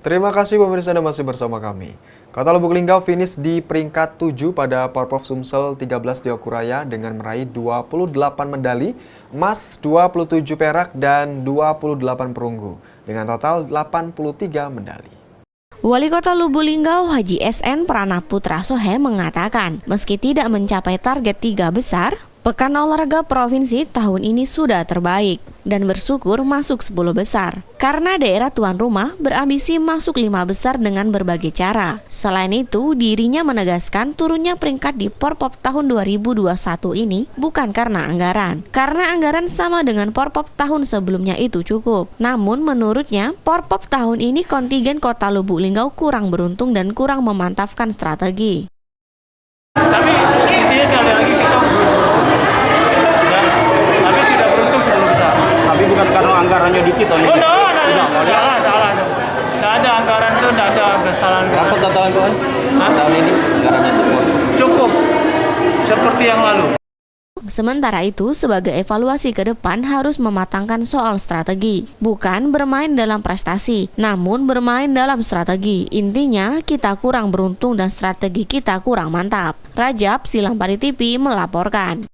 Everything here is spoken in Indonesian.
Terima kasih pemirsa Anda masih bersama kami. Kota Lubuk Linggau finish di peringkat 7 pada Porprov Sumsel 13 di Okuraya dengan meraih 28 medali, emas, 27 perak, dan 28 perunggu, dengan total 83 medali. Wali Kota Lubuk Linggau Haji SN Pranaputra Sohe mengatakan, meski tidak mencapai target 3 besar, Pekan Olahraga Provinsi tahun ini sudah terbaik dan bersyukur masuk 10 besar. Karena daerah tuan rumah berambisi masuk 5 besar dengan berbagai cara. Selain itu, dirinya menegaskan turunnya peringkat di Porprov tahun 2021 ini bukan karena anggaran. Karena anggaran sama dengan Porprov tahun sebelumnya itu cukup. Namun menurutnya, Porprov tahun ini kontingen Kota Lubuk Linggau kurang beruntung dan kurang memantapkan strategi. Tapi intinya sekali lagi kita karena anggarannya dikit salah. Nggak ada anggaran itu, nggak ada kesalahan. Berapa total kawan? Tahun ini anggarannya cukup seperti yang lalu. Sementara itu, sebagai evaluasi ke depan harus mematangkan soal strategi. Bukan bermain dalam prestasi, namun bermain dalam strategi. Intinya, kita kurang beruntung dan strategi kita kurang mantap. Rajab, Silampari TV melaporkan.